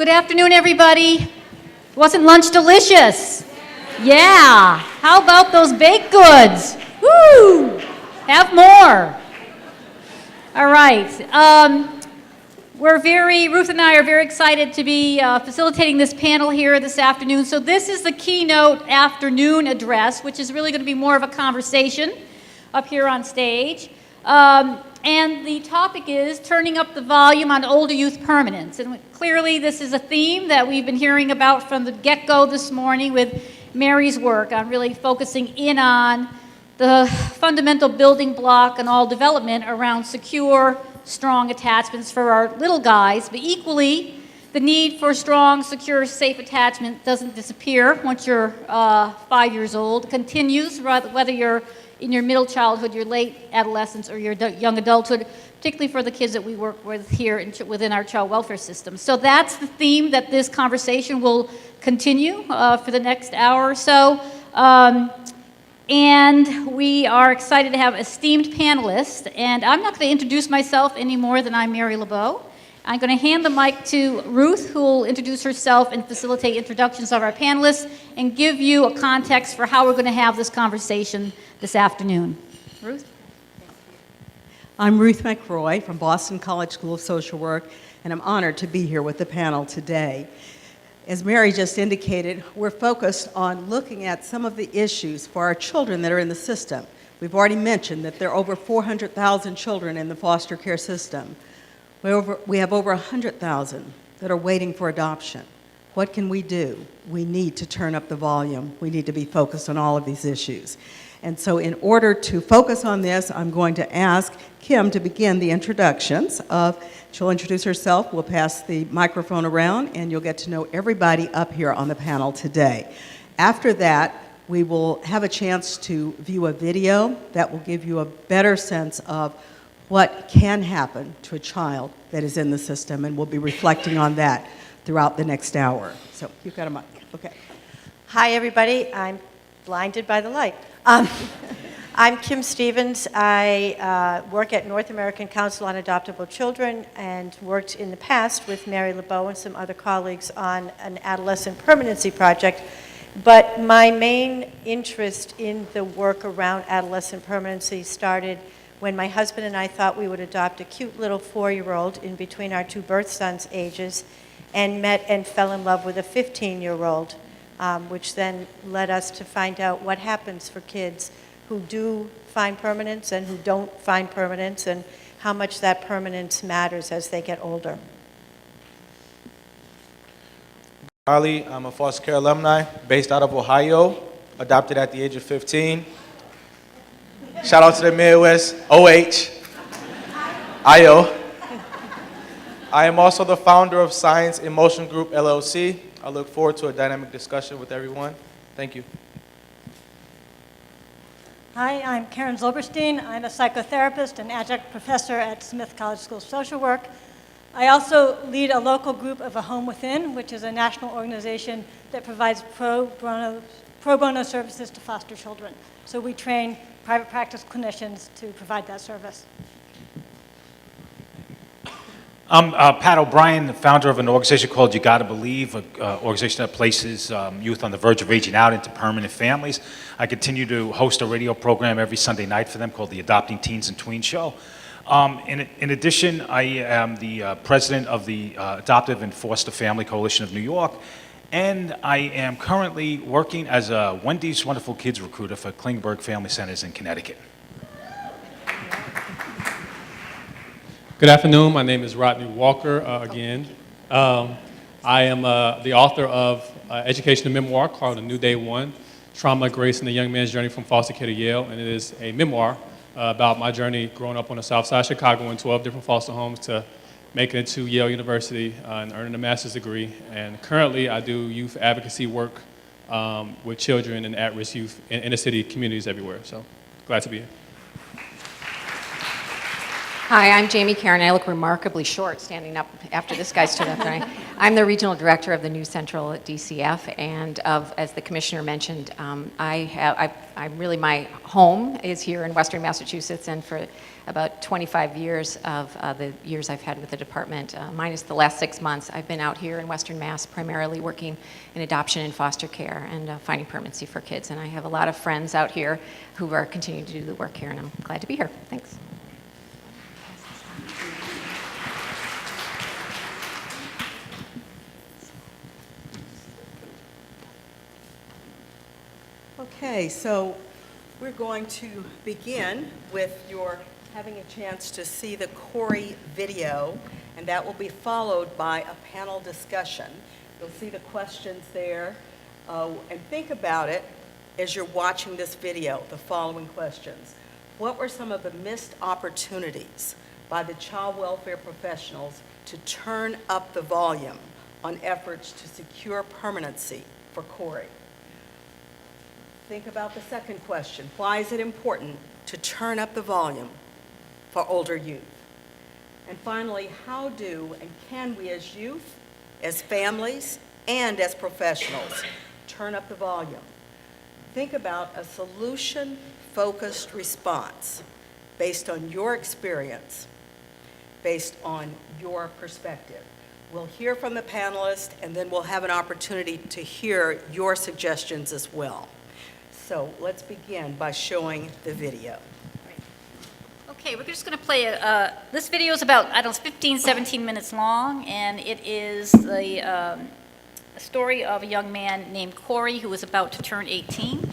Good afternoon, everybody. Wasn't lunch delicious? Yeah. How about those baked goods? Woo! Have more. All right. Ruth and I are very excited to be facilitating this panel here this afternoon. So this is the keynote afternoon address, which is really going to be more of a conversation up here on stage. And the topic is turning up the volume on older youth permanence. And clearly this is a theme that we've been hearing about from the get-go this morning with Mary's work on really focusing in on the fundamental building block and all development around secure, strong attachments for our little guys, but equally the need for strong, secure, safe attachment doesn't disappear once you're 5 years old. It continues whether you're in your middle childhood, your late adolescence, or your young adulthood, particularly for the kids that we work with here within our child welfare system. So that's the theme that this conversation will continue for the next hour or so. And we are excited to have esteemed panelists. And I'm not going to introduce myself any more than I'm Mary LeBeau. I'm going to hand the mic to Ruth, who will introduce herself and facilitate introductions of our panelists and give you a context for how we're going to have this conversation this afternoon. Ruth? I'm Ruth McRoy from Boston College School of Social Work, and I'm honored to be here with the panel today. As Mary just indicated, we're focused on looking at some of the issues for our children that are in the system. We've already mentioned that there are over 400,000 children in the foster care system. We have over 100,000 that are waiting for adoption. What can we do? We need to turn up the volume. We need to be focused on all of these issues. And so in order to focus on this, I'm going to ask Kim to begin the introductions. She'll introduce herself, we'll pass the microphone around, and you'll get to know everybody up here on the panel today. After that, we will have a chance to view a video that will give you a better sense of what can happen to a child that is in the system, and we'll be reflecting on that throughout the next hour. So you've got a mic. Okay. Hi, everybody. I'm blinded by the light. I'm Kim Stevens. I work at North American Council on Adoptable Children and worked in the past with Mary LeBeau and some other colleagues on an adolescent permanency project. But my main interest in the work around adolescent permanency started when my husband and I thought we would adopt a cute little 4-year-old in between our two birth sons' ages, and met and fell in love with a 15-year-old, which then led us to find out what happens for kids who do find permanence and who don't find permanence, and how much that permanence matters as they get older. Riley, I'm a foster care alumni based out of Ohio, adopted at the age of 15. Shout out to the Midwest, OH, IO. I am also the founder of Science in Motion Group, LLC. I look forward to a dynamic discussion with everyone. Thank you. Hi, I'm Caron Zilberstein. I'm a psychotherapist and adjunct professor at Smith College School of Social Work. I also lead a local group of A Home Within, which is a national organization that provides pro bono services to foster children. So we train private practice clinicians to provide that service. I'm Pat O'Brien, the founder of an organization called You Gotta Believe, an organization that places youth on the verge of aging out into permanent families. I continue to host a radio program every Sunday night for them called the Adopting Teens and Tweens Show. In addition, I am the president of the Adoptive and Foster Family Coalition of New York, and I am currently working as a Wendy's Wonderful Kids recruiter for Klingberg Family Centers in Connecticut. Good afternoon. My name is Rodney Walker again. I am the author of educational memoir called A New Day One, Trauma, Grace, and the Young Man's Journey from Foster Care to Yale. And it is a memoir about my journey growing up on the south side of Chicago in 12 different foster homes to making it to Yale University and earning a master's degree. And currently I do youth advocacy work with children and at-risk youth in inner city communities everywhere. So glad to be here. Hi, I'm Jamie Caron. I look remarkably short standing up after this guy stood up tonight. I'm the regional director of the New Central at DCF, and as the commissioner mentioned, I'm really, my home is here in Western Massachusetts, and for about 25 years of the years I've had with the department, minus the last 6 months, I've been out here in Western Mass, primarily working in adoption and foster care and finding permanency for kids. And I have a lot of friends out here who are continuing to do the work here, and I'm glad to be here. Thanks. Okay, so we're going to begin with your having a chance to see the Corey video, and that will be followed by a panel discussion. You'll see the questions there, and think about it as you're watching this video, the following questions. What were some of the missed opportunities by the child welfare professionals to turn up the volume on efforts to secure permanency for Corey? Think about the second question. Why is it important to turn up the volume for older youth? And finally, how do and can we as youth, as families, and as professionals turn up the volume? Think about a solution-focused response based on your experience, based on your perspective. We'll hear from the panelists, and then we'll have an opportunity to hear your suggestions as well. So let's begin by showing the video. Okay, we're just going to play this video is about, I don't know, it's 15, 17 minutes long, and it is the story of a young man named Corey who was about to turn 18,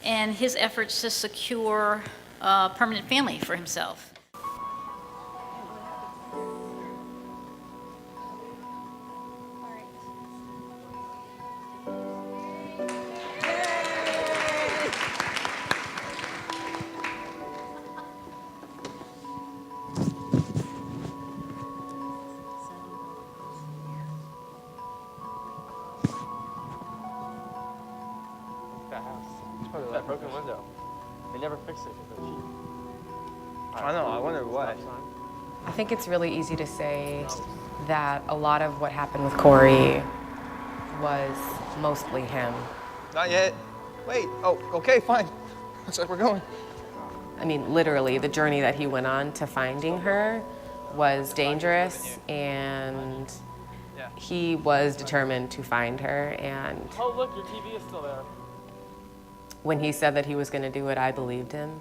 and his efforts to secure a permanent family for himself. That broken window. They never fixed it with a sheet. I know, I wonder why. I think it's really easy to say that a lot of what happened with Corey was mostly him. Not yet. Wait, oh, okay, fine. Looks like we're going. I mean, literally, the journey that he went on to finding her was dangerous, and he was determined to find her, and Oh, look, your TV is still there. when he said that he was going to do it, I believed him.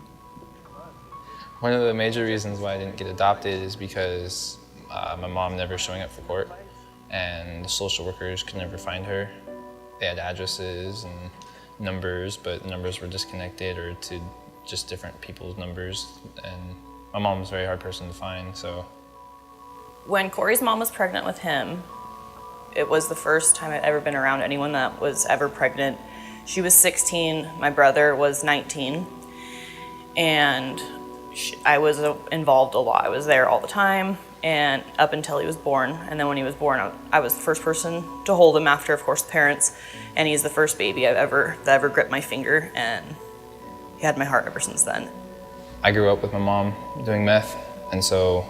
One of the major reasons why I didn't get adopted is because my mom never showing up for court, and the social workers could never find her. They had addresses and numbers, but the numbers were disconnected or to just different people's numbers, and my mom was a very hard person to find, so. When Corey's mom was pregnant with him, it was the first time I'd ever been around anyone that was ever pregnant. She was 16, my brother was 19, and I was involved a lot. I was there all the time, and up until he was born. And then when he was born, I was the first person to hold him after, of course, the parents. And he's the first baby that ever gripped my finger, and he had my heart ever since then. I grew up with my mom doing meth, and so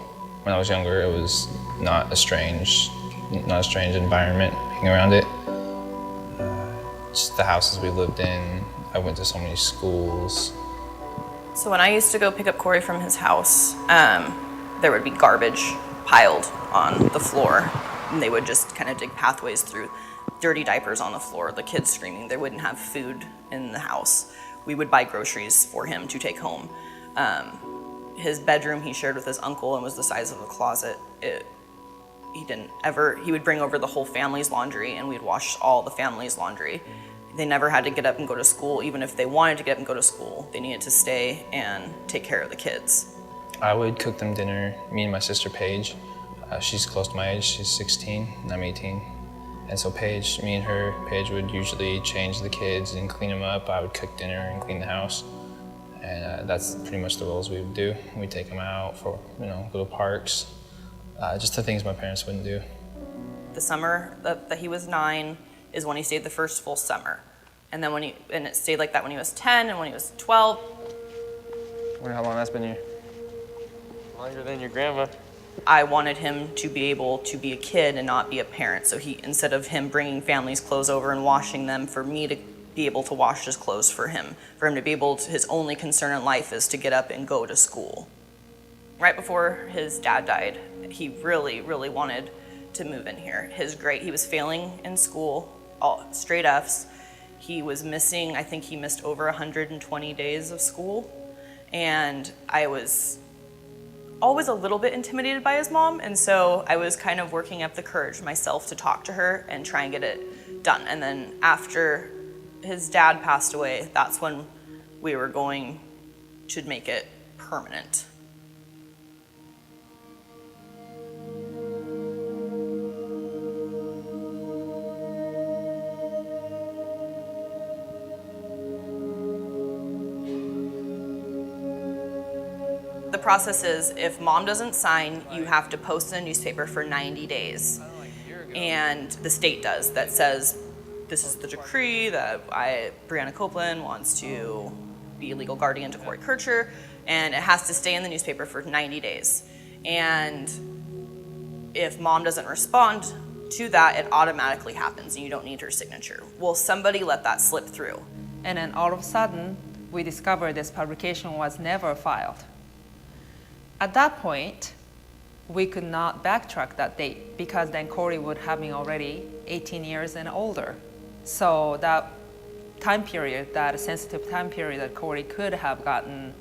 when I was younger, it was not a strange environment being around it. Just the houses we lived in, I went to so many schools. So when I used to go pick up Corey from his house, there would be garbage piled on the floor, and they would just kind of dig pathways through dirty diapers on the floor, the kids screaming. They wouldn't have food in the house. We would buy groceries for him to take home. His bedroom he shared with his uncle and was the size of a closet. He would bring over the whole family's laundry, and we'd wash all the family's laundry. They never had to get up and go to school. Even if they wanted to get up and go to school, they needed to stay and take care of the kids. I would cook them dinner, me and my sister Paige. She's close to my age, she's 16 and I'm 18. And so Paige would usually change the kids and clean them up. I would cook dinner and clean the house. And that's pretty much the roles we would do. We'd take them out for, little parks, just the things my parents wouldn't do. The summer that he was 9 is when he stayed the first full summer. And then and it stayed like that when he was 10 and when he was 12. I wonder how long that's been here. Longer than your grandma. I wanted him to be able to be a kid and not be a parent. So instead of him bringing family's clothes over and washing them, for me to be able to wash his clothes for him to be able to, his only concern in life is to get up and go to school. Right before his dad died, he really, really wanted to move in here. He was failing in school, all straight Fs. He was missing, I think he missed over 120 days of school. And I was always a little bit intimidated by his mom, and so I was kind of working up the courage myself to talk to her and try and get it done. And then after his dad passed away, that's when we were going to make it permanent. The process is, if mom doesn't sign, you have to post in a newspaper for 90 days. And the state does, that says, this is the decree that Brianna Copeland wants to be a legal guardian to Corey Kircher, and it has to stay in the newspaper for 90 days. And if mom doesn't respond to that, it automatically happens and you don't need her signature. Well, somebody let that slip through. And then all of a sudden, we discovered this publication was never filed. At that point, we could not backtrack that date because then Corey would have been already 18 years and older. So that time period, that sensitive time period that Corey could have gotten,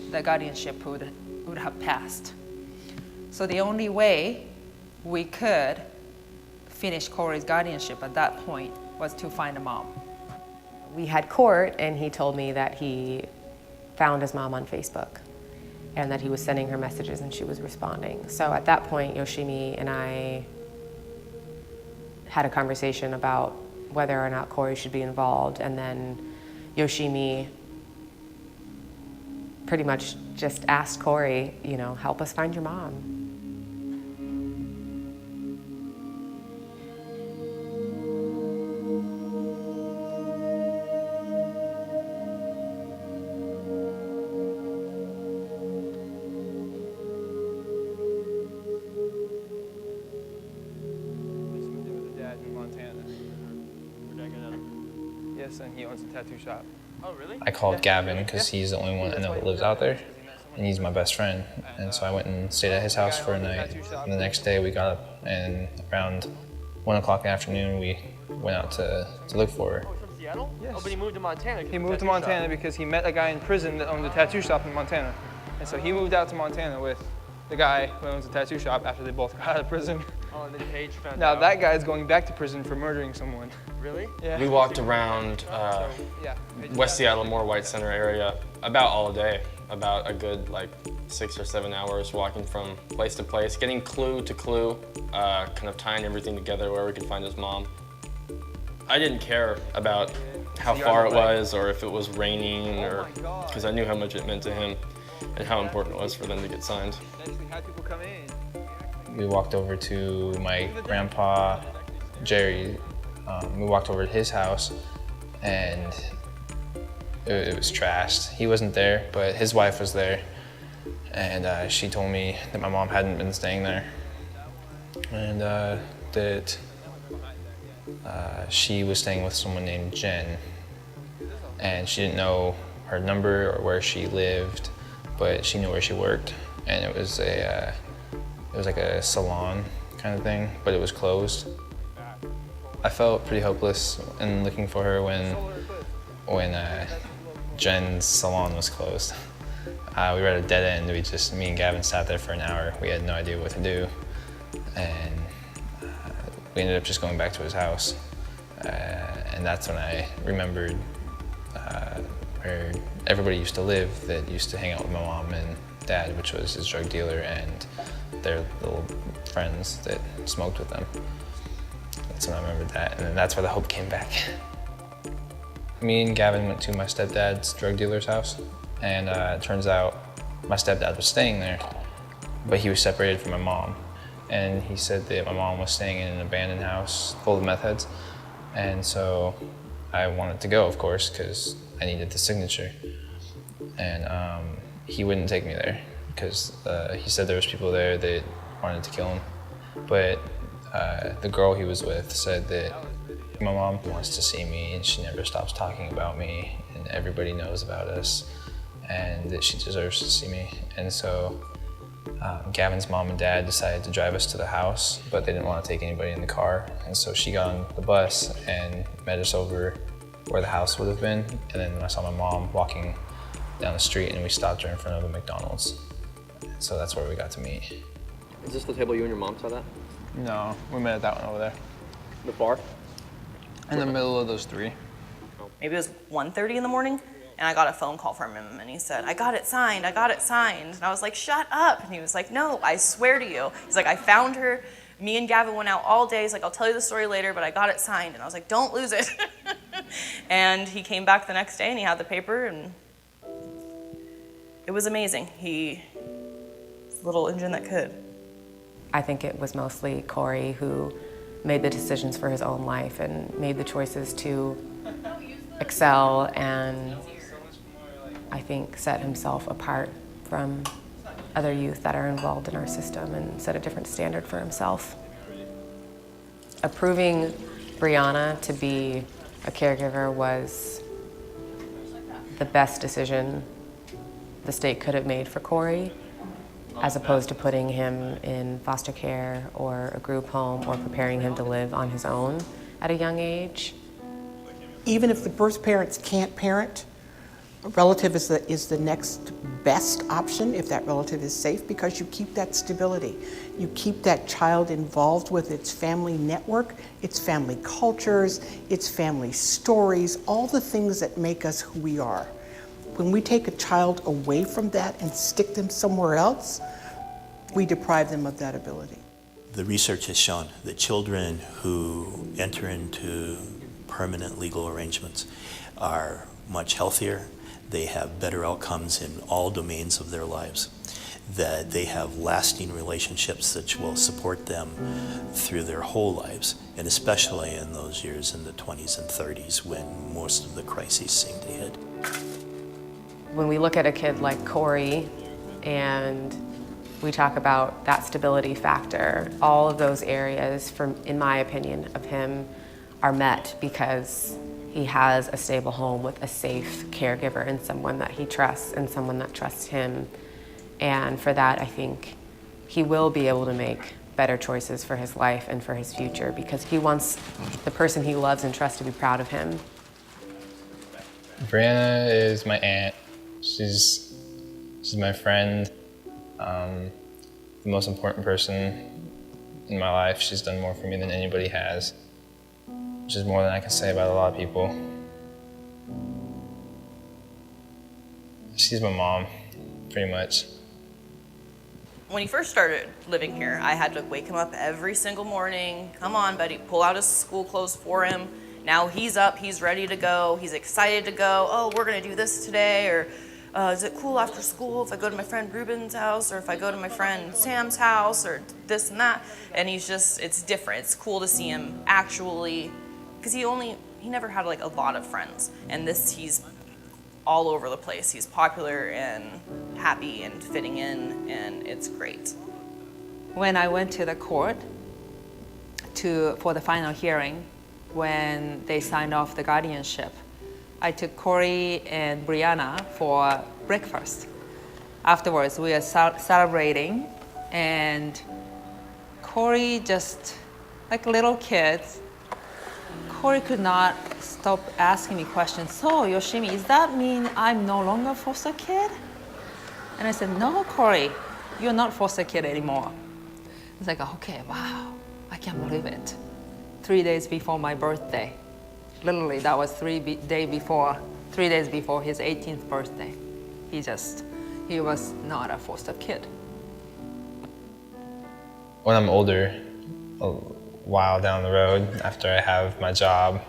the guardianship would have passed. So the only way we could finish Corey's guardianship at that point was to find a mom. We had court, and he told me that he found his mom on Facebook and that he was sending her messages and she was responding. So at that point, Yoshimi and I had a conversation about whether or not Corey should be involved, and then Yoshimi pretty much just asked Corey, help us find your mom. And he owns a tattoo shop. Oh, really? I called Gavin because he's the only one I know that lives out there, and he's my best friend. And so I went and stayed at his house for a night. And the next day we got up, and around 1 o'clock in the afternoon we went out to look for her. Oh, from Seattle? Yes. Oh, but he moved to Montana. He moved to Montana because he met a guy in prison that owned a tattoo shop in Montana. And so he moved out to Montana with the guy who owns a tattoo shop after they both got out of prison. Oh, and then Paige found Now out. that guy's going back to prison for murdering someone. Really? Yeah. We walked around West Seattle, Moore White Center area about all day, about a good 6 or 7 hours walking from place to place, getting clue to clue, kind of tying everything together where we could find his mom. I didn't care about how far it was or if it was raining, or because I knew how much it meant to him and how important it was for them to get signed. Had people come in. We walked over to my grandpa, Jerry. We walked over to his house, and it was trashed. He wasn't there, but his wife was there, and she told me that my mom hadn't been staying there, and that she was staying with someone named Jen, and she didn't know her number or where she lived, but she knew where she worked, and it was like a salon kind of thing, but it was closed. I felt pretty hopeless in looking for her when Jen's salon was closed. We were at a dead end. Me and Gavin sat there for an hour. We had no idea what to do, and we ended up just going back to his house. And that's when I remembered where everybody used to live that used to hang out with my mom and dad, which was his drug dealer and their little friends that smoked with them. That's when I remembered that, and then that's where the hope came back. Me and Gavin went to my stepdad's drug dealer's house, and it turns out my stepdad was staying there, but he was separated from my mom. And he said that my mom was staying in an abandoned house full of meth heads, and so I wanted to go, of course, because I needed the signature. And he wouldn't take me there, because he said there was people there that wanted to kill him. But the girl he was with said that my mom wants to see me and she never stops talking about me and everybody knows about us and that she deserves to see me. And so Gavin's mom and dad decided to drive us to the house, but they didn't want to take anybody in the car. And so she got on the bus and met us over where the house would have been. And then I saw my mom walking down the street and we stopped her in front of a McDonald's. So that's where we got to meet. Is this the table you and your mom sat at? No, we met at that one over there. The bar? In the middle of those three. Maybe it was 1:30 in the morning, and I got a phone call from him, and he said, I got it signed, I got it signed. And I was like, shut up. And he was like, no, I swear to you. He's like, I found her. Me and Gavin went out all day. He's like, I'll tell you the story later, but I got it signed. And I was like, don't lose it. And he came back the next day, and he had the paper, and it was amazing. He was a little engine that could. I think it was mostly Corey who made the decisions for his own life and made the choices to excel and I think set himself apart from other youth that are involved in our system and set a different standard for himself. Approving Brianna to be a caregiver was the best decision the state could have made for Corey, as opposed to putting him in foster care or a group home or preparing him to live on his own at a young age. Even if the birth parents can't parent, a relative is the next best option if that relative is safe, because you keep that stability. You keep that child involved with its family network, its family cultures, its family stories, all the things that make us who we are. When we take a child away from that and stick them somewhere else, we deprive them of that ability. The research has shown that children who enter into permanent legal arrangements are much healthier, they have better outcomes in all domains of their lives, that they have lasting relationships that will support them through their whole lives, and especially in those years in the 20s and 30s when most of the crises seem to hit. When we look at a kid like Corey and we talk about that stability factor, all of those areas, in my opinion, of him are met because he has a stable home with a safe caregiver and someone that he trusts and someone that trusts him. And for that, I think he will be able to make better choices for his life and for his future because he wants the person he loves and trusts to be proud of him. Brianna is my aunt. She's my friend, the most important person in my life. She's done more for me than anybody has, which is more than I can say about a lot of people. She's my mom, pretty much. When he first started living here, I had to wake him up every single morning. Come on, buddy, pull out his school clothes for him. Now he's up, he's ready to go, he's excited to go. Oh, we're gonna do this today, or is it cool after school if I go to my friend Ruben's house, or if I go to my friend Sam's house, or this and that? And he's just, it's different. It's cool to see him actually, because he never had like a lot of friends. And he's all over the place. He's popular and happy and fitting in, and it's great. When I went to the court for the final hearing, when they signed off the guardianship, I took Corey and Brianna for breakfast. Afterwards, we were celebrating, and Corey just, like little kids, Corey could not stop asking me questions. So, Yoshimi, does that mean I'm no longer a foster kid? And I said, no, Corey, you're not foster kid anymore. It's like, okay, wow, I can't believe it. 3 days before my birthday. Literally, that was 3 days before his 18th birthday. He was not a foster kid. When I'm older, a while down the road, after I have my job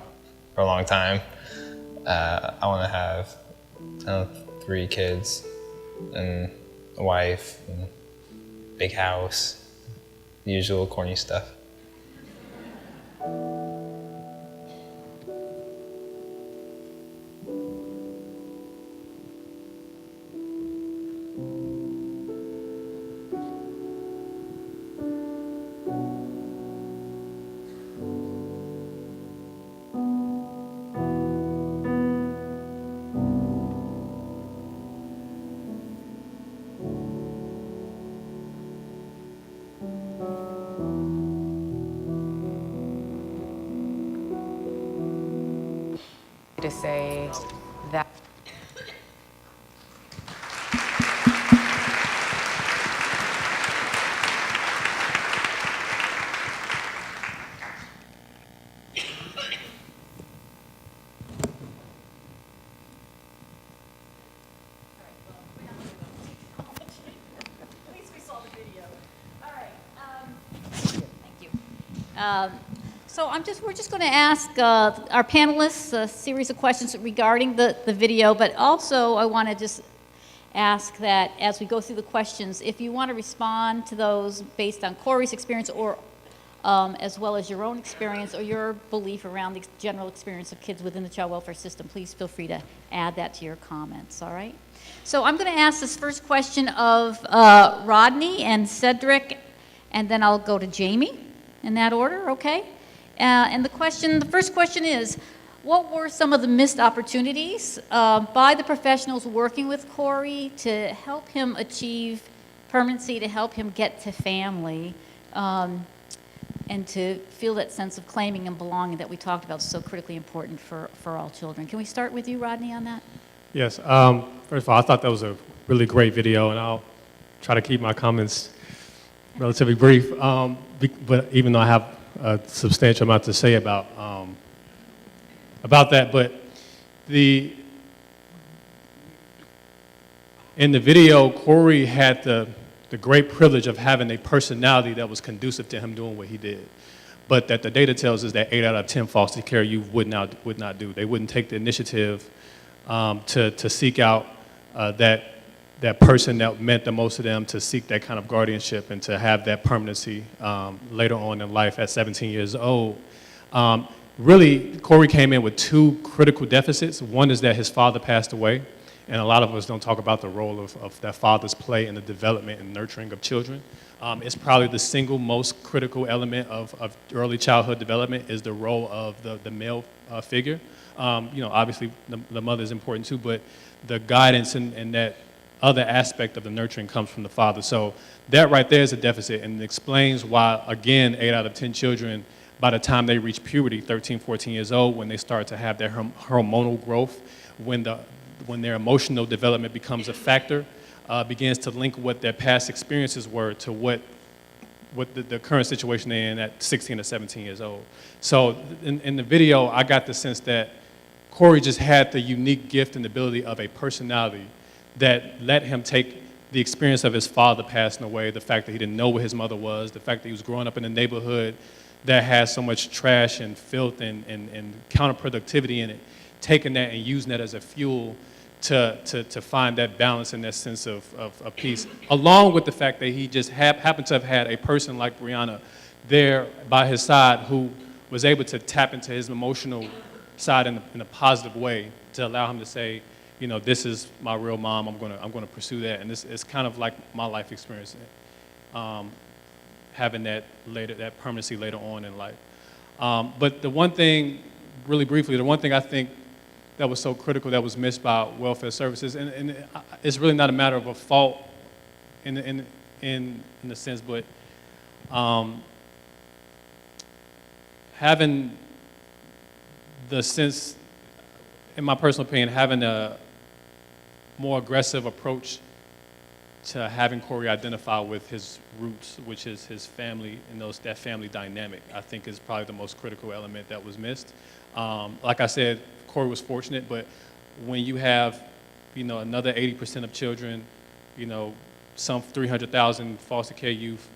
for a long time, I want to have 3 kids and a wife and big house, the usual corny stuff. to say that. So we're just going to ask our panelists a series of questions regarding the video, but also I want to just ask that as we go through the questions, if you want to respond to those based on Corey's experience or as well as your own experience or your belief around the general experience of kids within the child welfare system, please feel free to add that to your comments, all right? So I'm going to ask this first question of Rodney and Cedric, and then I'll go to Jamie in that order, okay? And the first question is, what were some of the missed opportunities by the professionals working with Corey to help him achieve permanency, to help him get to family, and to feel that sense of claiming and belonging that we talked about is so critically important for all children? Can we start with you, Rodney, on that? Yes. First of all, I thought that was a really great video, and I'll try to keep my comments relatively brief. But even though I have a substantial amount to say about that, but in the video, Corey had the great privilege of having a personality that was conducive to him doing what he did. But that the data tells us that 8 out of 10 foster care youth would not do. They wouldn't take the initiative to seek out that person that meant the most to them, to seek that kind of guardianship and to have that permanency later on in life at 17 years old. Really, Corey came in with 2 critical deficits. One is that his father passed away, and a lot of us don't talk about the role of that father's play in the development and nurturing of children. It's probably the single most critical element of early childhood development is the role of the male figure. Obviously the mother is important too, but the guidance and that other aspect of the nurturing comes from the father. So that right there is a deficit, and it explains why, again, 8 out of 10 children, by the time they reach puberty, 13, 14 years old, when they start to have their hormonal growth, when their emotional development becomes a factor, begins to link what their past experiences were to what the current situation they're in at 16 or 17 years old. So in the video, I got the sense that Corey just had the unique gift and ability of a personality that let him take the experience of his father passing away, the fact that he didn't know where his mother was, the fact that he was growing up in a neighborhood that has so much trash and filth and counterproductivity in it, taking that and using that as a fuel to find that balance and that sense of peace, along with the fact that he just happened to have had a person like Brianna there by his side who was able to tap into his emotional side in a positive way to allow him to say, this is my real mom. I'm gonna pursue that, and it's kind of like my life experience, having that permanency later on in life. But the one thing, really briefly, the one thing I think that was so critical that was missed by welfare services, and it's really not a matter of a fault in the sense, but having the sense, in my personal opinion, having a more aggressive approach to having Corey identify with his roots, which is his family and that family dynamic, I think is probably the most critical element that was missed. Like I said, Corey was fortunate, but when you have, another 80% of children, some 300,000 foster care youth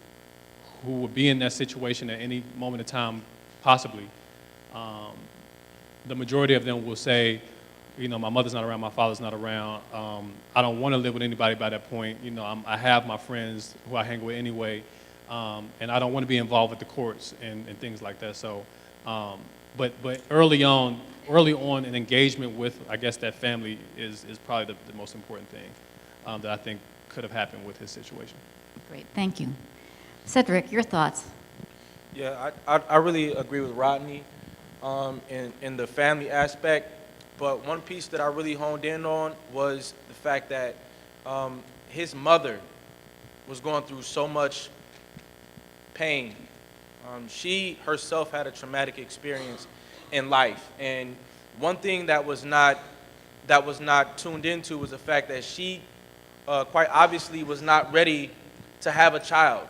who will be in that situation at any moment in time, possibly, the majority of them will say, my mother's not around, my father's not around. I don't want to live with anybody by that point. I have my friends who I hang with anyway, and I don't want to be involved with the courts and things like that. So, but early on, an engagement with, I guess, that family is probably the most important thing that I think could have happened with his situation. Great, thank you. Cedric, your thoughts? Yeah, I really agree with Rodney in the family aspect. But one piece that I really honed in on was the fact that his mother was going through so much pain. She herself had a traumatic experience in life. And one thing that was not tuned into was the fact that she quite obviously was not ready to have a child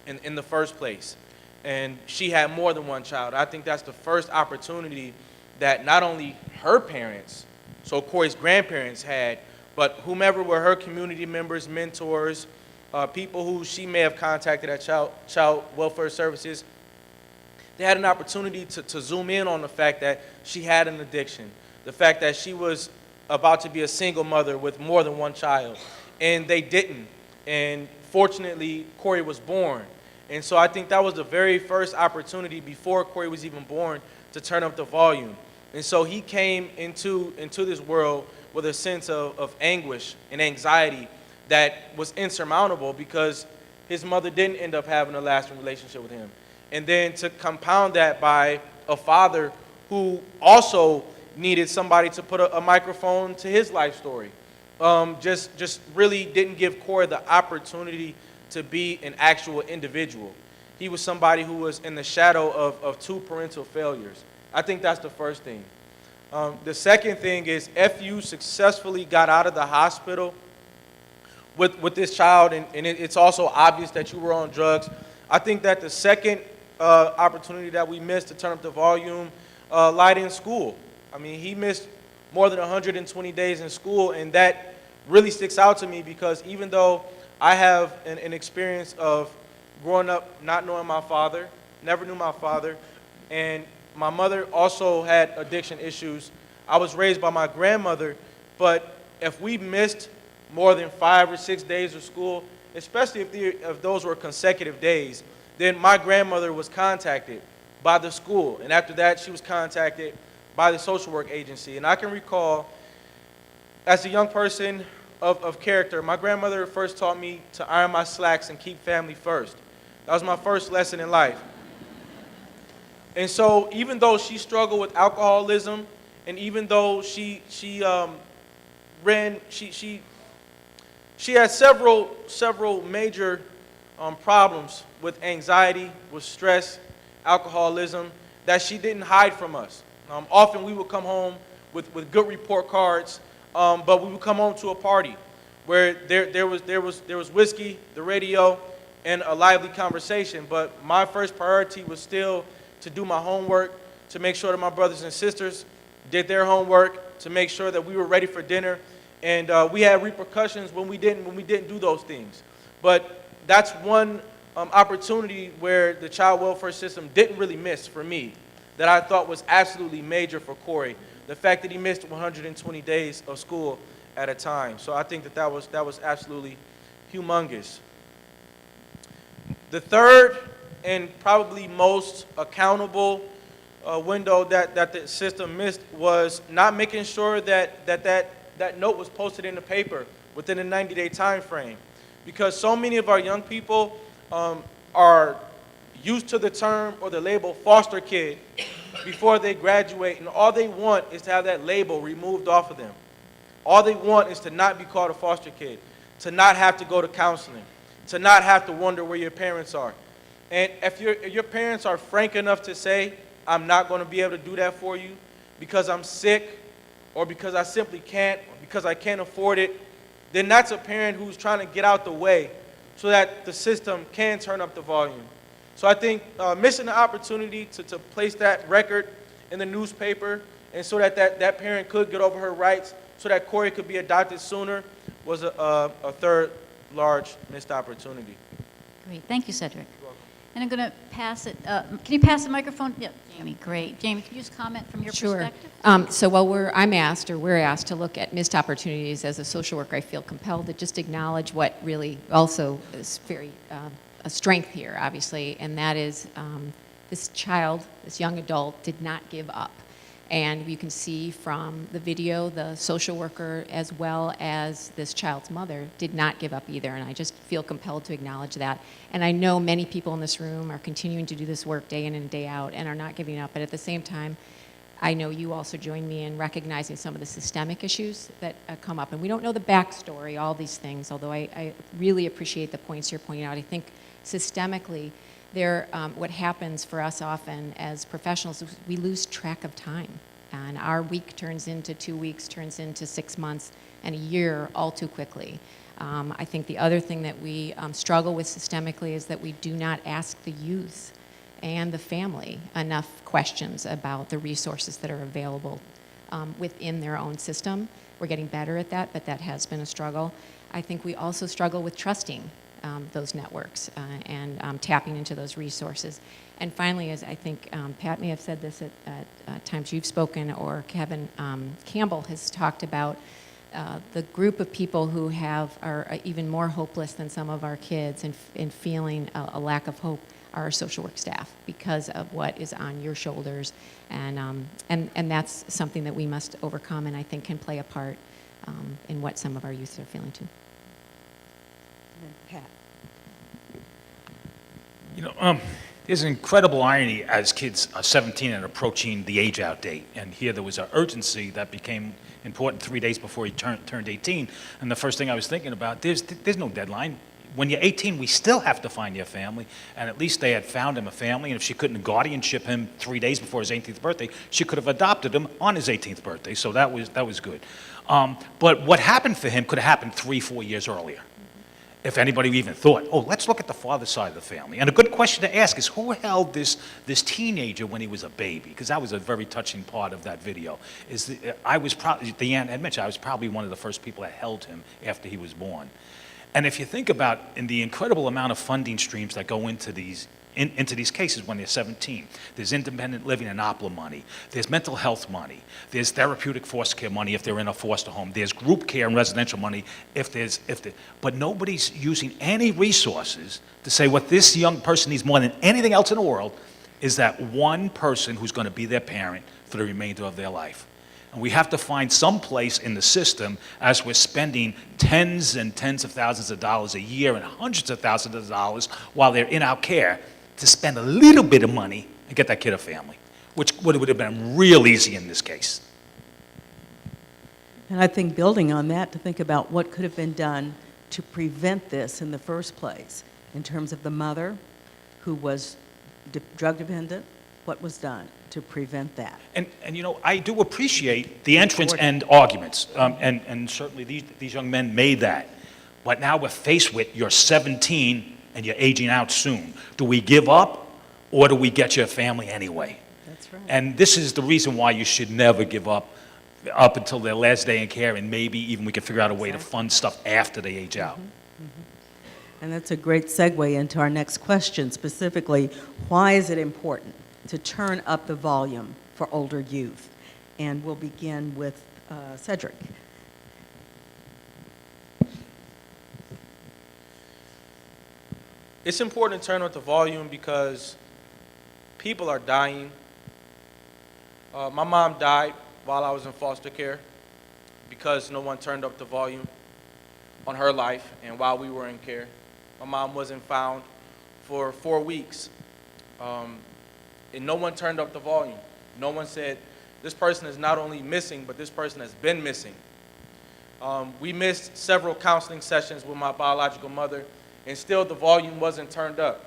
in the first place. And she had more than one child. I think that's the first opportunity that not only her parents, so Corey's grandparents had, but whomever were her community members, mentors, people who she may have contacted at Child Welfare Services, they had an opportunity to zoom in on the fact that she had an addiction, the fact that she was about to be a single mother with more than one child, and they didn't. And fortunately, Corey was born. And so I think that was the very first opportunity before Corey was even born to turn up the volume. And so he came into this world with a sense of anguish and anxiety that was insurmountable because his mother didn't end up having a lasting relationship with him. And then to compound that by a father who also needed somebody to put a microphone to his life story. Just really didn't give Corey the opportunity to be an actual individual. He was somebody who was in the shadow of two parental failures. I think that's the first thing. The second thing is FU successfully got out of the hospital with this child, and it's also obvious that you were on drugs. I think that the second opportunity that we missed to turn up the volume lied in school. I mean, he missed more than 120 days in school, and that really sticks out to me because even though I have an experience of growing up not knowing my father, never knew my father, and my mother also had addiction issues. I was raised by my grandmother, but if we missed more than 5 or 6 days of school, especially if those were consecutive days, then my grandmother was contacted by the school, and after that she was contacted by the social work agency. And I can recall, as a young person of character, my grandmother first taught me to iron my slacks and keep family first. That was my first lesson in life. And so even though she struggled with alcoholism, and even though she had several major problems with anxiety, with stress, alcoholism, that she didn't hide from us. Often we would come home with good report cards, but we would come home to a party where there was whiskey, the radio, and a lively conversation. But my first priority was still to do my homework, to make sure that my brothers and sisters did their homework, to make sure that we were ready for dinner. And we had repercussions when we didn't do those things. But that's one opportunity where the child welfare system didn't really miss for me, that I thought was absolutely major for Corey. The fact that he missed 120 days of school at a time. So I think that was absolutely humongous. The third and probably most accountable window that the system missed was not making sure that note was posted in the paper within a 90-day time frame. Because so many of our young people are used to the term or the label foster kid before they graduate, and all they want is to have that label removed off of them. All they want is to not be called a foster kid, to not have to go to counseling, to not have to wonder where your parents are. And if your parents are frank enough to say, I'm not going to be able to do that for you because I'm sick, or because I simply can't, or because I can't afford it, then that's a parent who's trying to get out the way so that the system can turn up the volume. So I think missing the opportunity to place that record in the newspaper and so that parent could get over her rights so that Corey could be adopted sooner was a third large missed opportunity. Great, thank you, Cedric. And I'm going to pass it, can you pass the microphone? Yeah, Jamie, great. Jamie, can you just comment from your perspective? So while we're asked to look at missed opportunities as a social worker, I feel compelled to just acknowledge what really also is very a strength here, obviously, and that is this child, this young adult, did not give up. And you can see from the video, the social worker as well as this child's mother did not give up either, and I just feel compelled to acknowledge that. And I know many people in this room are continuing to do this work day in and day out and are not giving up, but at the same time, I know you also join me in recognizing some of the systemic issues that come up. And we don't know the backstory, all these things, although I really appreciate the points you're pointing out. I think systemically, what happens for us often as professionals is we lose track of time. And our week turns into 2 weeks, turns into 6 months, and a year all too quickly. I think the other thing that we struggle with systemically is that we do not ask the youth and the family enough questions about the resources that are available within their own system. We're getting better at that, but that has been a struggle. I think we also struggle with trusting those networks and tapping into those resources. And finally, as I think Pat may have said this at times you've spoken, or Kevin Campbell has talked about, the group of people who are even more hopeless than some of our kids and feeling a lack of hope are our social work staff because of what is on your shoulders. And that's something that we must overcome and I think can play a part in what some of our youth are feeling too. Pat. You know, there's an incredible irony as kids are 17 and approaching the age-out date. And here there was an urgency that became important 3 days before he turned 18. And the first thing I was thinking about, there's no deadline. When you're 18, we still have to find your family. And at least they had found him a family. And if she couldn't guardianship him 3 days before his 18th birthday, she could have adopted him on his 18th birthday. So that was good. But what happened for him could have happened 3-4 years earlier. If anybody even thought, oh, let's look at the father's side of the family. And a good question to ask is, who held this teenager when he was a baby? Because that was a very touching part of that video. I was probably, Deanne had mentioned, I was probably one of the first people that held him after he was born. And if you think about in the incredible amount of funding streams that go into these cases when they're 17. There's independent living and OPLA money. There's mental health money. There's therapeutic foster care money if they're in a foster home. There's group care and residential money but nobody's using any resources to say what this young person needs more than anything else in the world is that one person who's going to be their parent for the remainder of their life. And we have to find some place in the system as we're spending tens and tens of thousands of dollars a year and hundreds of thousands of dollars while they're in our care to spend a little bit of money and get that kid a family, which would have been real easy in this case. And I think building on that, to think about what could have been done to prevent this in the first place, in terms of the mother who was drug dependent, what was done to prevent that? And you know, I do appreciate the entrance and arguments, and certainly these young men made that. But now we're faced with, you're 17 and you're aging out soon. Do we give up, or do we get your family anyway? That's right. And this is the reason why you should never give up until their last day in care, and maybe even we can figure out a way to fund stuff after they age out. And that's a great segue into our next question, specifically, why is it important to turn up the volume for older youth? And we'll begin with Cedric. It's important to turn up the volume because people are dying. My mom died while I was in foster care because no one turned up the volume on her life and while we were in care. My mom wasn't found for 4 weeks. And no one turned up the volume. No one said, this person is not only missing, but this person has been missing. We missed several counseling sessions with my biological mother, and still the volume wasn't turned up.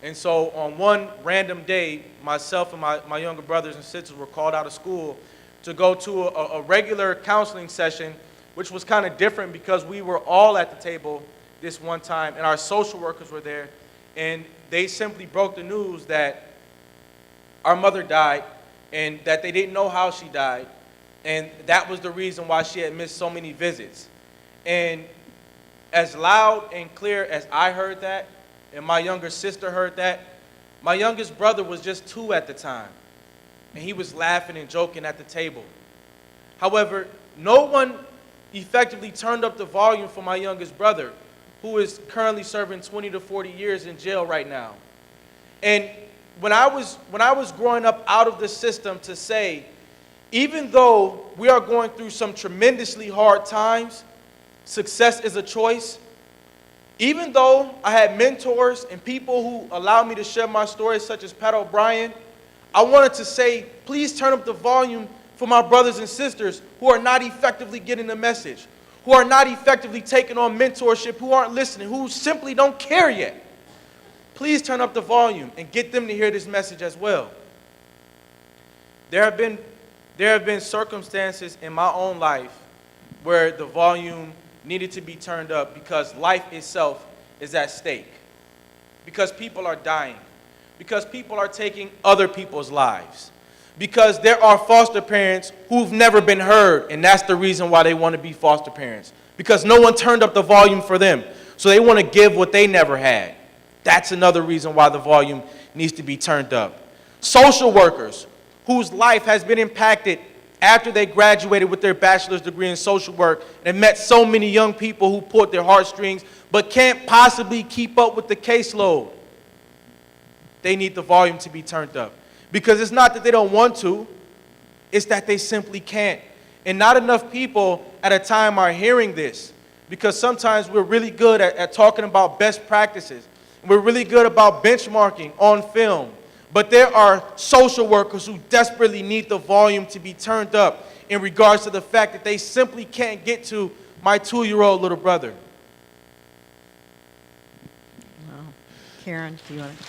And so on one random day, myself and my younger brothers and sisters were called out of school to go to a regular counseling session, which was kind of different because we were all at the table this one time, and our social workers were there, and they simply broke the news that our mother died and that they didn't know how she died, and that was the reason why she had missed so many visits. And as loud and clear as I heard that, and my younger sister heard that, my youngest brother was just 2 at the time, and he was laughing and joking at the table. However, no one effectively turned up the volume for my youngest brother, who is currently serving 20 to 40 years in jail right now. And when I was growing up out of the system, to say, even though we are going through some tremendously hard times, success is a choice. Even though I had mentors and people who allowed me to share my stories, such as Pat O'Brien, I wanted to say, please turn up the volume for my brothers and sisters who are not effectively getting the message, who are not effectively taking on mentorship, who aren't listening, who simply don't care yet. Please turn up the volume and get them to hear this message as well. There have been There have been circumstances in my own life where the volume needed to be turned up because life itself is at stake, because people are dying, because people are taking other people's lives, because there are foster parents who've never been heard, and that's the reason why they want to be foster parents, because no one turned up the volume for them, so they want to give what they never had. That's another reason why the volume needs to be turned up. Social workers whose life has been impacted after they graduated with their bachelor's degree in social work and met so many young people who pulled their heartstrings but can't possibly keep up with the caseload. They need the volume to be turned up. Because it's not that they don't want to, it's that they simply can't. And not enough people at a time are hearing this, because sometimes we're really good at talking about best practices. We're really good about benchmarking on film. But there are social workers who desperately need the volume to be turned up in regards to the fact that they simply can't get to my 2-year-old little brother. Wow. Caron, do you want to?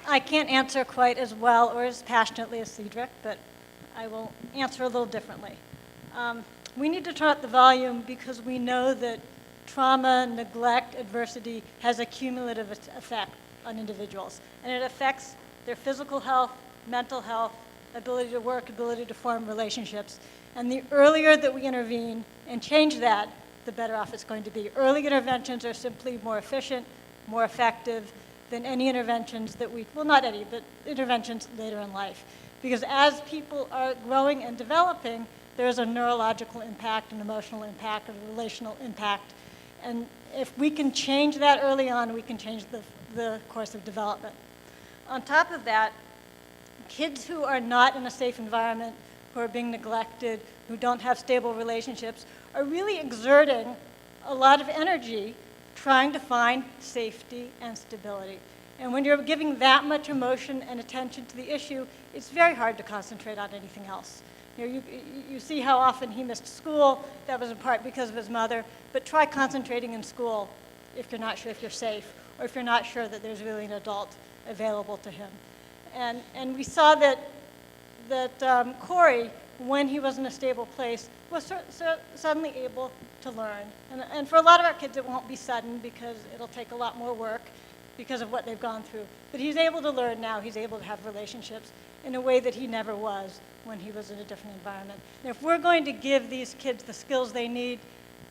I can't answer quite as well or as passionately as Cedric, but I will answer a little differently. We need to turn up the volume because we know that trauma, neglect, adversity has a cumulative effect on individuals. And it affects their physical health, mental health, ability to work, ability to form relationships. And the earlier that we intervene and change that, the better off it's going to be. Early interventions are simply more efficient, more effective than any interventions that we, well, not any, but interventions later in life. Because as people are growing and developing, there's a neurological impact, an emotional impact, a relational impact. And if we can change that early on, we can change the course of development. On top of that, kids who are not in a safe environment, who are being neglected, who don't have stable relationships, are really exerting a lot of energy trying to find safety and stability. And when you're giving that much emotion and attention to the issue, it's very hard to concentrate on anything else. You see how often he missed school. That was in part because of his mother. But try concentrating in school if you're not sure if you're safe or if you're not sure that there's really an adult available to him. And we saw that Corey, when he was in a stable place, was suddenly able to learn. And for a lot of our kids, it won't be sudden because it'll take a lot more work because of what they've gone through. But he's able to learn now. He's able to have relationships in a way that he never was when he was in a different environment. And if we're going to give these kids the skills they need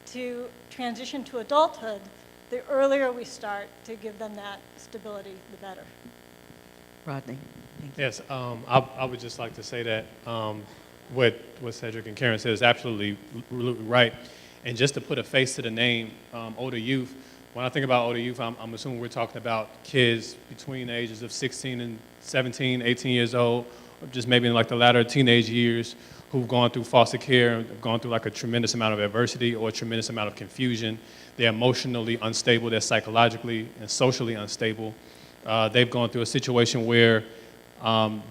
to transition to adulthood, the earlier we start to give them that stability, the better. Rodney. Yes, I would just like to say that what Cedric and Caron said is absolutely right. And just to put a face to the name, older youth, when I think about older youth, I'm assuming we're talking about kids between the ages of 16 and 17, 18 years old, or just maybe in like the latter teenage years, who've gone through foster care and gone through like a tremendous amount of adversity or a tremendous amount of confusion. They're emotionally unstable, they're psychologically and socially unstable. They've gone through a situation where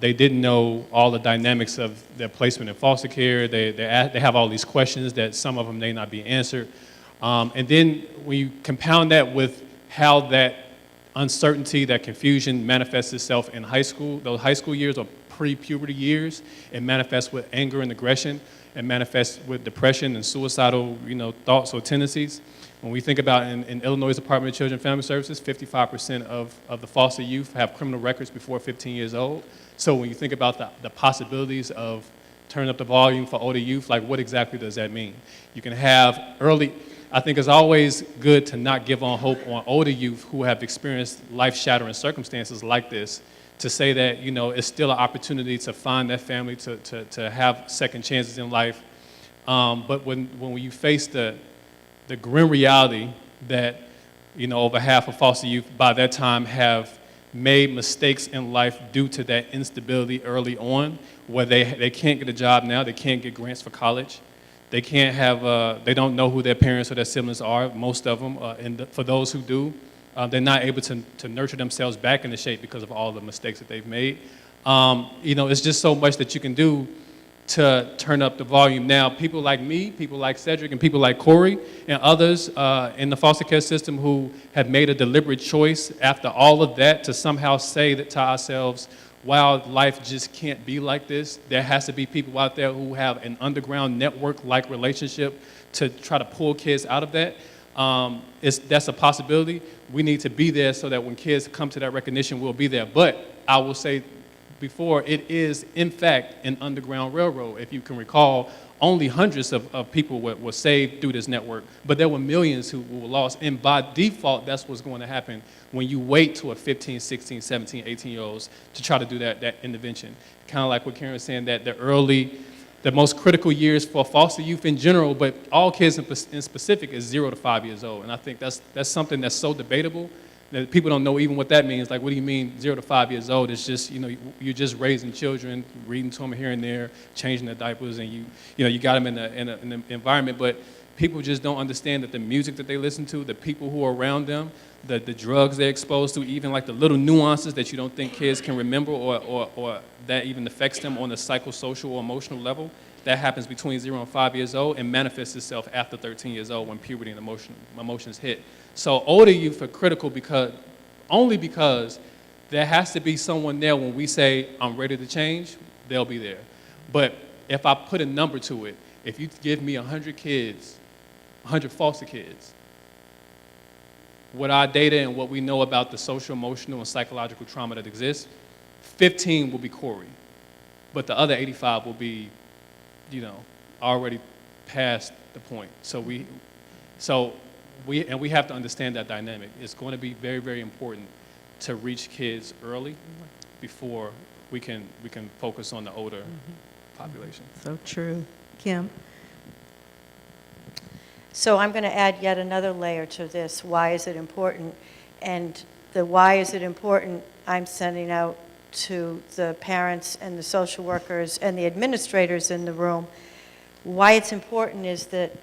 they didn't know all the dynamics of their placement in foster care. They have all these questions that some of them may not be answered. And then when you compound that with how that uncertainty, that confusion manifests itself in high school, those high school years are pre-puberty years. It manifests with anger and aggression. It manifests with depression and suicidal, thoughts or tendencies. When we think about in Illinois Department of Children and Family Services, 55% of the foster youth have criminal records before 15 years old. So when you think about the possibilities of turning up the volume for older youth, like what exactly does that mean? You can have early, I think it's always good to not give on hope on older youth who have experienced life-shattering circumstances like this, to say that, it's still an opportunity to find that family, to have second chances in life. But when you face the grim reality that, over half of foster youth by that time have made mistakes in life due to that instability early on, where they can't get a job now, they can't get grants for college, they can't have, they don't know who their parents or their siblings are, most of them, and for those who do, they're not able to nurture themselves back into shape because of all the mistakes that they've made. It's just so much that you can do to turn up the volume. Now, people like me, people like Cedric, and people like Corey, and others in the foster care system who have made a deliberate choice after all of that to somehow say that to ourselves, wow, life just can't be like this. There has to be people out there who have an underground network-like relationship to try to pull kids out of that. That's a possibility. We need to be there so that when kids come to that recognition, we'll be there. But I will say before, it is, in fact, an underground railroad. If you can recall, only hundreds of people were saved through this network, but there were millions who were lost. And by default, that's what's going to happen when you wait to a 15, 16, 17, 18-year-olds to try to do that intervention. Kind of like what Caron was saying, that the most critical years for foster youth in general, but all kids in specific, is 0 to 5 years old. And I think that's something that's so debatable that people don't know even what that means. Like, what do you mean 0 to 5 years old? It's just, you're just raising children, reading to them here and there, changing their diapers, and you got them in an environment. But people just don't understand that the music that they listen to, the people who are around them, the drugs they're exposed to, even like the little nuances that you don't think kids can remember or that even affects them on a psychosocial or emotional level, that happens between 0 and 5 years old and manifests itself after 13 years old when puberty and emotions hit. So older youth are critical only because there has to be someone there when we say, I'm ready to change, they'll be there. But if I put a number to it, if you give me 100 kids, 100 foster kids, with our data and what we know about the social, emotional, and psychological trauma that exists, 15 will be Corey. But the other 85 will be, already past the point. So we have to understand that dynamic. It's going to be very, very important to reach kids early before we can focus on the older population. So true. Kim? So I'm going to add yet another layer to this. Why is it important? And the why is it important I'm sending out to the parents and the social workers and the administrators in the room. Why it's important is that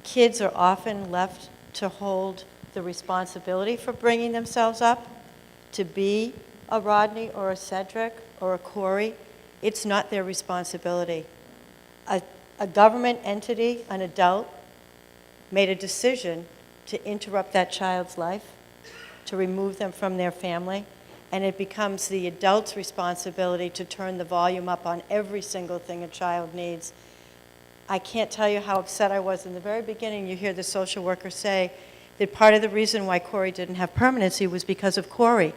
kids are often left to hold the responsibility for bringing themselves up, to be a Rodney or a Cedric or a Corey. It's not their responsibility. A government entity, an adult, made a decision to interrupt that child's life, to remove them from their family, and it becomes the adult's responsibility to turn the volume up on every single thing a child needs. I can't tell you how upset I was in the very beginning. You hear the social worker say that part of the reason why Corey didn't have permanency was because of Corey.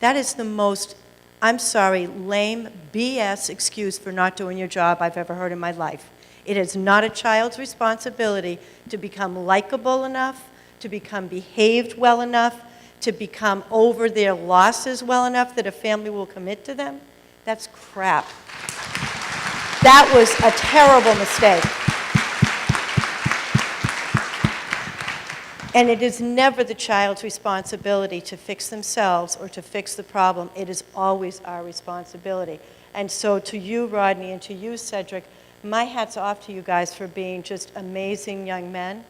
That is the most, I'm sorry, lame BS excuse for not doing your job I've ever heard in my life. It is not a child's responsibility to become likable enough, to become behaved well enough, to become over their losses well enough that a family will commit to them. That's crap. That was a terrible mistake. And it is never the child's responsibility to fix themselves or to fix the problem. It is always our responsibility. And so to you, Rodney, and to you, Cedric, my hat's off to you guys for being just amazing young men.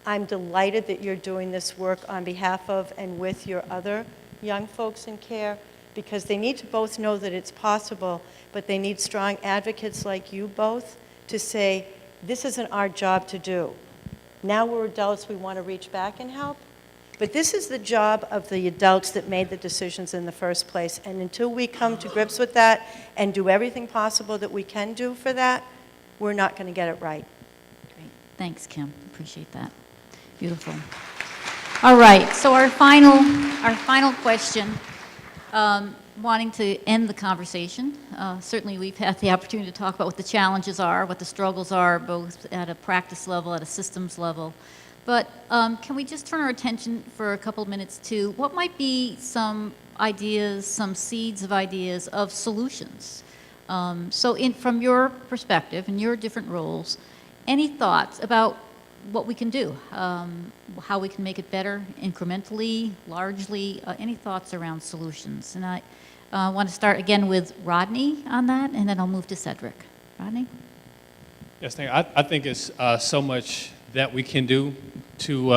I'm delighted that you're doing this work on behalf of and with your other young folks in care, because they need to both know that it's possible, but they need strong advocates like you both to say, this isn't our job to do. Now we're adults, we want to reach back and help. But this is the job of the adults that made the decisions in the first place. And until we come to grips with that and do everything possible that we can do for that, we're not going to get it right. Great. Thanks, Kim. Appreciate that. Beautiful. All right. So our final question, wanting to end the conversation. Certainly we've had the opportunity to talk about what the challenges are, what the struggles are, both at a practice level, at a systems level. But can we just turn our attention for a couple of minutes to what might be some ideas, some seeds of ideas of solutions? So from your perspective and your different roles, any thoughts about what we can do, how we can make it better incrementally, largely, any thoughts around solutions? And I want to start again with Rodney on that, and then I'll move to Cedric. Rodney? Yes, thank you. I think it's so much that we can do to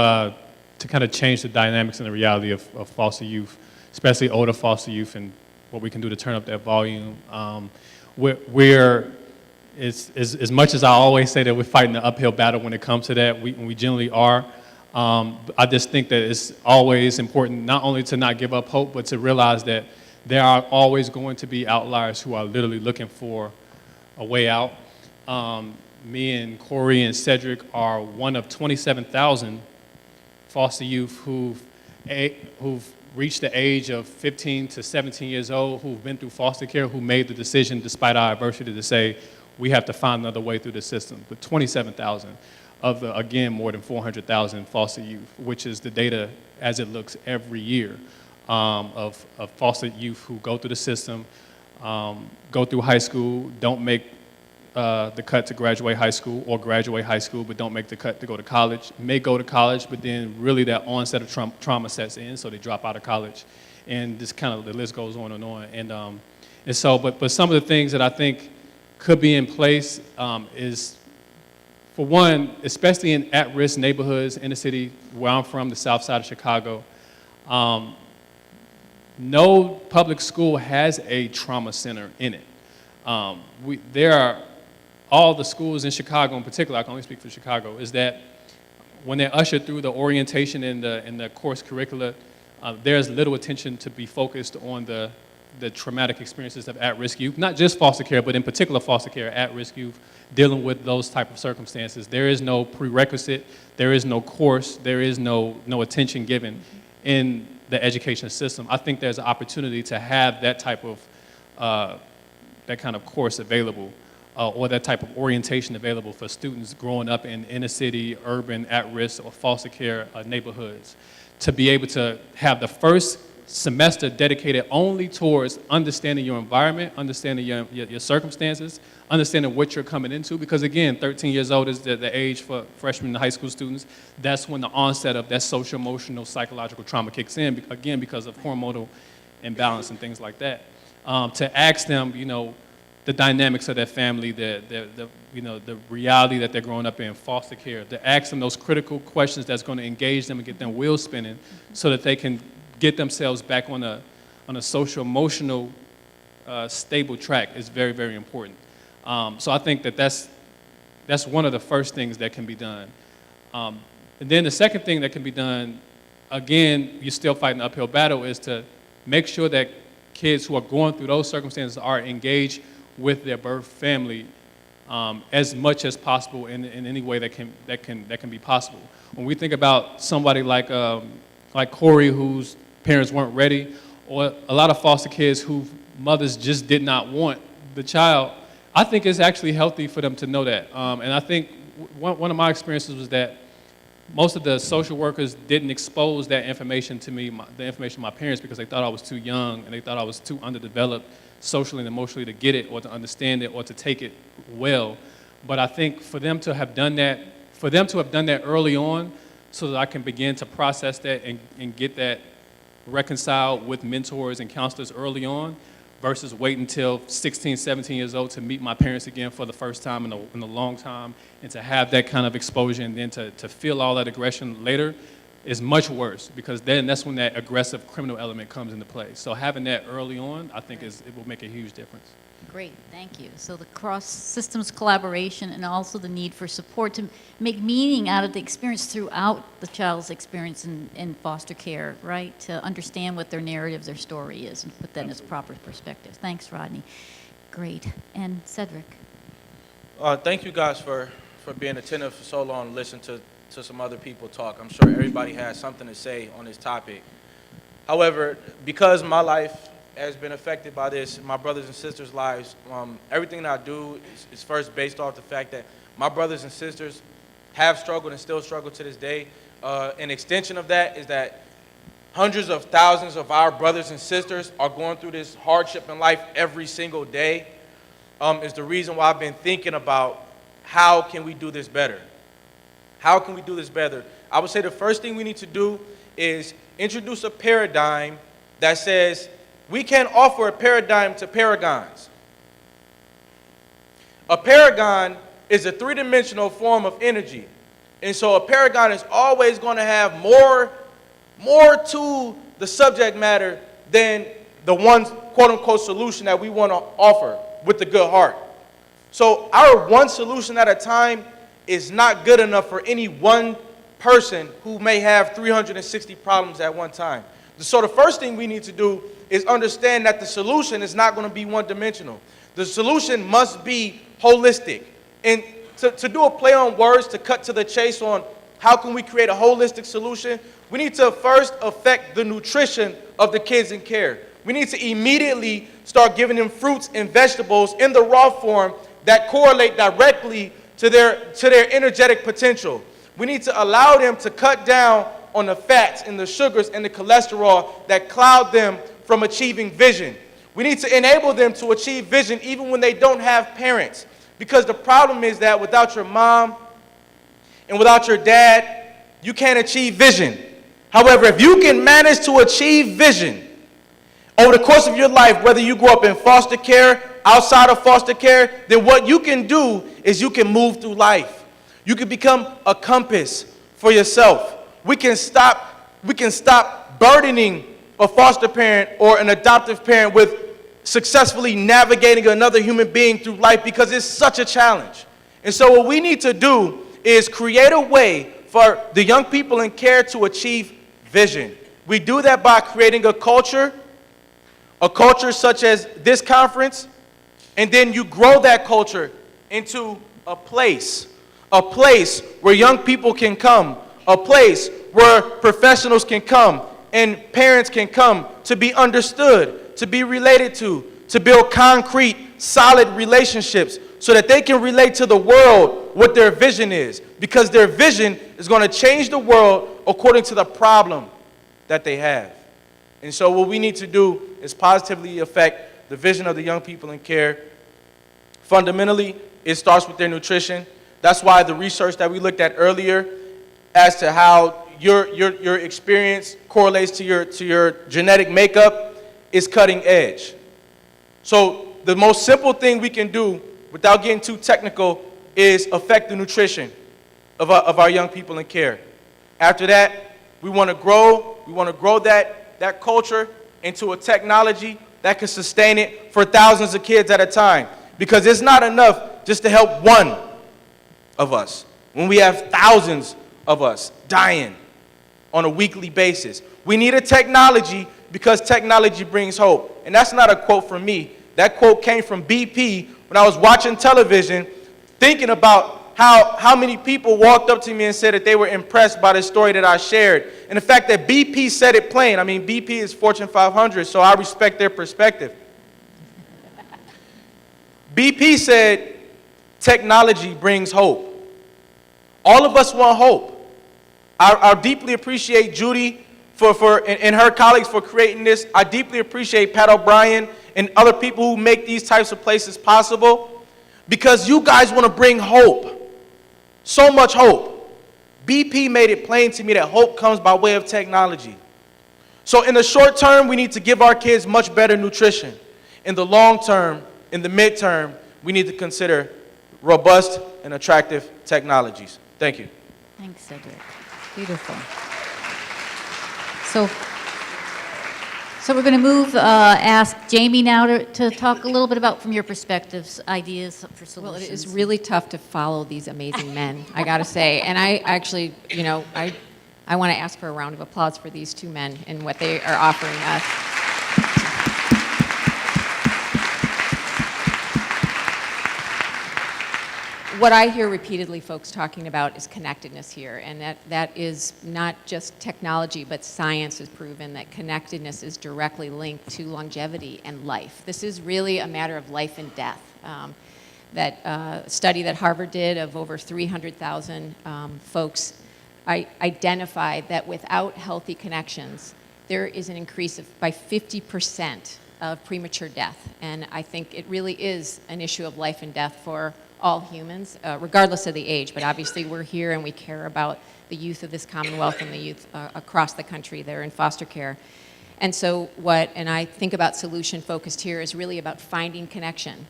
kind of change the dynamics and the reality of foster youth, especially older foster youth, and what we can do to turn up that volume. We're as much as I always say that we're fighting the uphill battle when it comes to that, we generally are. I just think that it's always important not only to not give up hope, but to realize that there are always going to be outliers who are literally looking for a way out. Me and Corey and Cedric are one of 27,000 foster youth who've reached the age of 15 to 17 years old, who've been through foster care, who made the decision, despite our adversity, to say, we have to find another way through the system. But 27,000 of the, again, more than 400,000 foster youth, which is the data as it looks every year of foster youth who go through the system, go through high school, don't make the cut to graduate high school, or graduate high school but don't make the cut to go to college, may go to college, but then really that onset of trauma sets in, so they drop out of college. And this kind of, the list goes on and on. And so, but some of the things that I think could be in place is, for one, especially in at-risk neighborhoods in the city where I'm from, the south side of Chicago, no public school has a trauma center in it. There are, all the schools in Chicago in particular, I can only speak for Chicago, is that when they're ushered through the orientation in the course curricula, there's little attention to be focused on the traumatic experiences of at-risk youth, not just foster care, but in particular foster care, at-risk youth, dealing with those type of circumstances. There is no prerequisite, there is no course, there is no attention given in the education system. I think there's an opportunity to have that type of, that kind of course available, or that type of orientation available for students growing up in inner city, urban, at-risk, or foster care neighborhoods, to be able to have the first semester dedicated only towards understanding your environment, understanding your circumstances, understanding what you're coming into, because again, 13 years old is the age for freshmen and high school students. That's when the onset of that social, emotional, psychological trauma kicks in, again, because of hormonal imbalance and things like that. To ask them, you know, the dynamics of their family, the reality that they're growing up in, foster care, to ask them those critical questions that's going to engage them and get them wheels spinning so that they can get themselves back on a social, emotional, stable track is very, very important. So I think that's one of the first things that can be done. And then the second thing that can be done, again, you're still fighting an uphill battle, is to make sure that kids who are going through those circumstances are engaged with their birth family as much as possible in any way that can be possible. When we think about somebody like Corey, whose parents weren't ready, or a lot of foster kids whose mothers just did not want the child, I think it's actually healthy for them to know that. And I think one of my experiences was that most of the social workers didn't expose that information to me, the information to my parents, because they thought I was too young and they thought I was too underdeveloped socially and emotionally to get it or to understand it or to take it well. But I think for them to have done that, early on, so that I can begin to process that and get that reconciled with mentors and counselors early on, versus wait until 16, 17 years old to meet my parents again for the first time in a long time, and to have that kind of exposure and then to feel all that aggression later is much worse, because then that's when that aggressive criminal element comes into play. So having that early on, I think it will make a huge difference. Great, thank you. So the cross-systems collaboration and also the need for support to make meaning out of the experience throughout the child's experience in foster care, right? To understand what their narrative, their story is, and put that in its proper perspective. Thanks, Rodney. Great. And Cedric? Thank you guys for being attentive for so long and listening to some other people talk. I'm sure everybody has something to say on this topic. However, because my life has been affected by this, my brothers and sisters' lives, everything that I do is first based off the fact that my brothers and sisters have struggled and still struggle to this day. An extension of that is that hundreds of thousands of our brothers and sisters are going through this hardship in life every single day. Is the reason why I've been thinking about how can we do this better? How can we do this better? I would say the first thing we need to do is introduce a paradigm that says we can't offer a paradigm to paragons. A paragon is a three-dimensional form of energy. And so a paragon is always going to have more to the subject matter than the one quote-unquote solution that we want to offer with the good heart. So our one solution at a time is not good enough for any one person who may have 360 problems at one time. So the first thing we need to do is understand that the solution is not going to be one-dimensional. The solution must be holistic. And to do a play on words, to cut to the chase on how can we create a holistic solution, we need to first affect the nutrition of the kids in care. We need to immediately start giving them fruits and vegetables in the raw form that correlate directly to their energetic potential. We need to allow them to cut down on the fats and the sugars and the cholesterol that cloud them from achieving vision. We need to enable them to achieve vision even when they don't have parents. Because the problem is that without your mom and without your dad, you can't achieve vision. However, if you can manage to achieve vision over the course of your life, whether you grow up in foster care, outside of foster care, then what you can do is you can move through life. You can become a compass for yourself. We can stop burdening a foster parent or an adoptive parent with successfully navigating another human being through life because it's such a challenge. And so what we need to do is create a way for the young people in care to achieve vision. We do that by creating a culture such as this conference, and then you grow that culture into a place where young people can come, a place where professionals can come and parents can come to be understood, to be related to build concrete, solid relationships so that they can relate to the world what their vision is, because their vision is going to change the world according to the problem that they have. And so what we need to do is positively affect the vision of the young people in care. Fundamentally, it starts with their nutrition. That's why the research that we looked at earlier as to how your experience correlates to your genetic makeup is cutting edge. So the most simple thing we can do without getting too technical is affect the nutrition of our young people in care. After that, we want to grow that culture into a technology that can sustain it for thousands of kids at a time. Because it's not enough just to help one of us when we have thousands of us dying on a weekly basis. We need a technology because technology brings hope. And that's not a quote from me. That quote came from BP when I was watching television, thinking about how many people walked up to me and said that they were impressed by the story that I shared. And the fact that BP said it plain. I mean, BP is Fortune 500, so I respect their perspective. BP said, technology brings hope. All of us want hope. I deeply appreciate Judy and her colleagues for creating this. I deeply appreciate Pat O'Brien and other people who make these types of places possible, because you guys want to bring hope. So much hope. BP made it plain to me that hope comes by way of technology. So in the short term, we need to give our kids much better nutrition. In the long term, in the midterm, we need to consider robust and attractive technologies. Thank you. Thanks, Cedric. Beautiful. So we're going to ask Jamie now to talk a little bit about, from your perspectives, ideas for solutions. Well, it is really tough to follow these amazing men, I got to say. And I actually, I want to ask for a round of applause for these two men and what they are offering us. What I hear repeatedly folks talking about is connectedness here, and that is not just technology, but science has proven that connectedness is directly linked to longevity and life. This is really a matter of life and death. That study that Harvard did of over 300,000 folks identified that without healthy connections, there is an increase by 50% of premature death. And I think it really is an issue of life and death for all humans, regardless of the age. But obviously we're here and we care about the youth of this Commonwealth and the youth across the country that are in foster care. And so and I think about solution focused here is really about finding connection,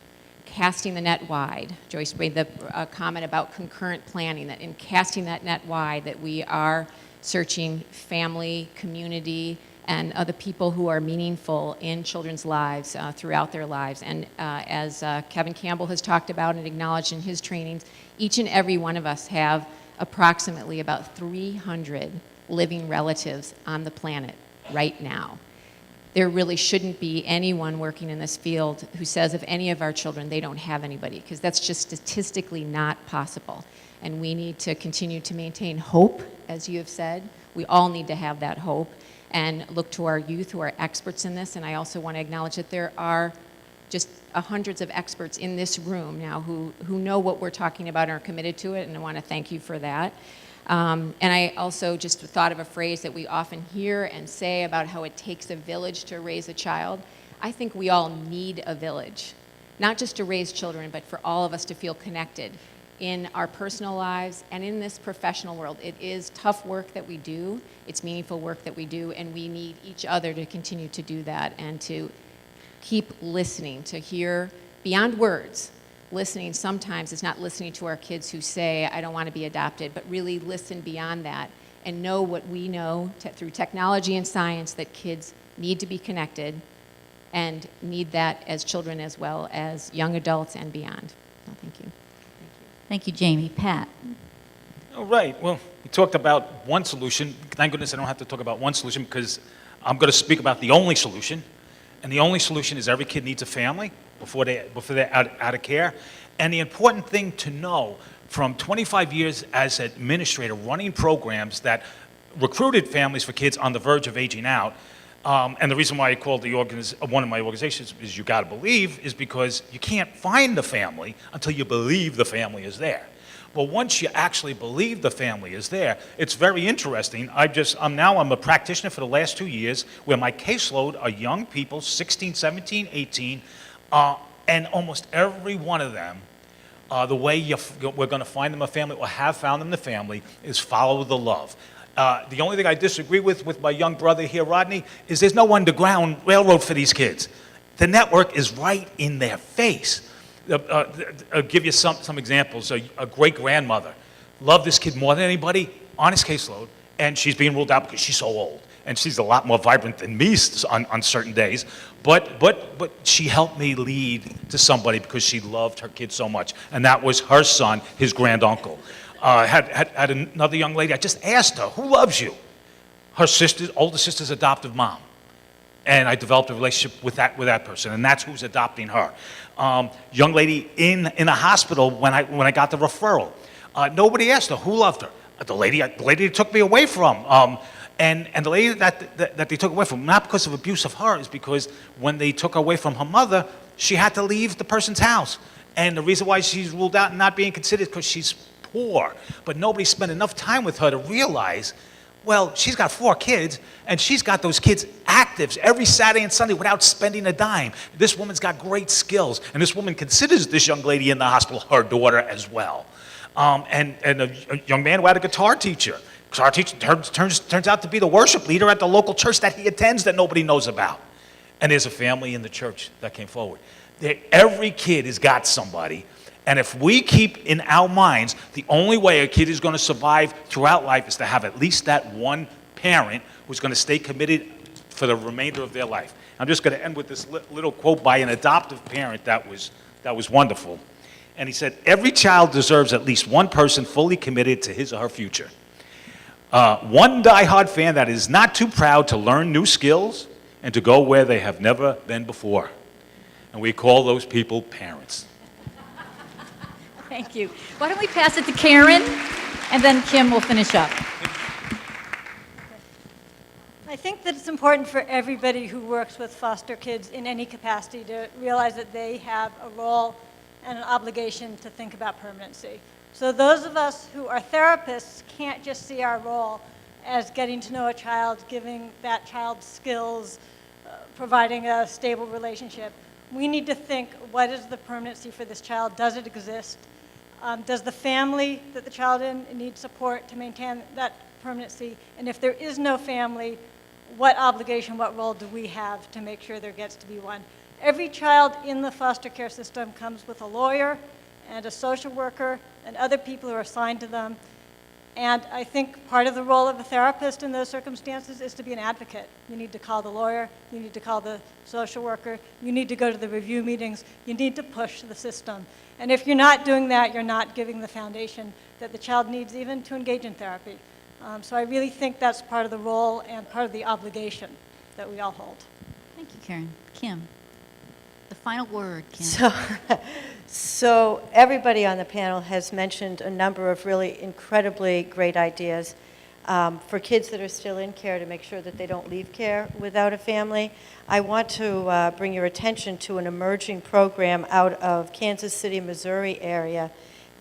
casting the net wide. Joyce made the comment about concurrent planning, that in casting that net wide, that we are searching family, community, and the people who are meaningful in children's lives throughout their lives. And as Kevin Campbell has talked about and acknowledged in his trainings, each and every one of us have approximately about 300 living relatives on the planet right now. There really shouldn't be anyone working in this field who says of any of our children they don't have anybody, because that's just statistically not possible. And we need to continue to maintain hope, as you have said. We all need to have that hope and look to our youth who are experts in this. And I also want to acknowledge that there are just hundreds of experts in this room now who know what we're talking about and are committed to it, and I want to thank you for that. And I also just thought of a phrase that we often hear and say about how it takes a village to raise a child. I think we all need a village, not just to raise children, but for all of us to feel connected in our personal lives and in this professional world. It is tough work that we do, it's meaningful work that we do, and we need each other to continue to do that and to keep listening, to hear beyond words. Listening sometimes is not listening to our kids who say, I don't want to be adopted, but really listen beyond that and know what we know through technology and science, that kids need to be connected and need that as children as well as young adults and beyond. So thank you. Thank you, Jamie. Pat? All right. Well, we talked about one solution. Thank goodness I don't have to talk about one solution, because I'm going to speak about the only solution. And the only solution is every kid needs a family before they're out of care. And the important thing to know, from 25 years as an administrator running programs that recruited families for kids on the verge of aging out, and the reason why I called one of my organizations is You Gotta Believe, is because you can't find the family until you believe the family is there. But once you actually believe the family is there, it's very interesting. I'm a practitioner for the last 2 years, where my caseload are young people, 16, 17, 18, and almost every one of them, the way we're going to find them a family or have found them the family is follow the love. The only thing I disagree with my young brother here, Rodney, is there's no underground railroad for these kids. The network is right in their face. I'll give you some examples. A great-grandmother loved this kid more than anybody on his caseload, and she's being ruled out because she's so old. And she's a lot more vibrant than me on certain days. But she helped me lead to somebody because she loved her kid so much. And that was her son, his granduncle. Had another young lady, I just asked her, who loves you? Her older sister's adoptive mom. And I developed a relationship with that person, and that's who's adopting her. Young lady in a hospital when I got the referral. Nobody asked her who loved her. The lady they took me away from. And the lady that they took away from, not because of abuse of her, is because when they took her away from her mother, she had to leave the person's house. And the reason why she's ruled out and not being considered is because she's poor. But nobody spent enough time with her to realize, well, she's got 4 kids, and she's got those kids active every Saturday and Sunday without spending a dime. This woman's got great skills, and this woman considers this young lady in the hospital her daughter as well. And a young man who had a guitar teacher. Guitar teacher turns out to be the worship leader at the local church that he attends that nobody knows about. And there's a family in the church that came forward. Every kid has got somebody. And if we keep in our minds, the only way a kid is going to survive throughout life is to have at least that one parent who's going to stay committed for the remainder of their life. I'm just going to end with this little quote by an adoptive parent that was wonderful. And he said, every child deserves at least one person fully committed to his or her future. One diehard fan that is not too proud to learn new skills and to go where they have never been before. And we call those people parents. Thank you. Why don't we pass it to Caron, and then Kim will finish up. I think that it's important for everybody who works with foster kids in any capacity to realize that they have a role and an obligation to think about permanency. So those of us who are therapists can't just see our role as getting to know a child, giving that child skills, providing a stable relationship. We need to think, what is the permanency for this child? Does it exist? Does the family that the child in need support to maintain that permanency? And if there is no family, what obligation, what role do we have to make sure there gets to be one? Every child in the foster care system comes with a lawyer and a social worker and other people who are assigned to them. And I think part of the role of a therapist in those circumstances is to be an advocate. You need to call the lawyer, you need to call the social worker, you need to go to the review meetings, you need to push the system. And if you're not doing that, you're not giving the foundation that the child needs even to engage in therapy. So I really think that's part of the role and part of the obligation that we all hold. Thank you, Caron. Kim, the final word, Kim. So everybody on the panel has mentioned a number of really incredibly great ideas for kids that are still in care to make sure that they don't leave care without a family. I want to bring your attention to an emerging program out of Kansas City, Missouri area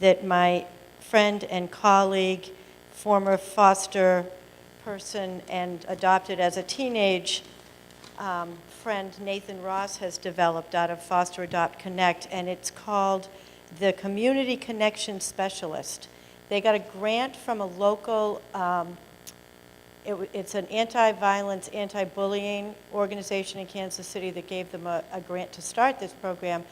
that my friend and colleague, former foster person and adopted as a teenage friend Nathan Ross has developed out of Foster Adopt Connect, and it's called the Community Connection Specialist. They got a grant from a local, it's an anti-violence, anti-bullying organization in Kansas City that gave them a grant to start this program,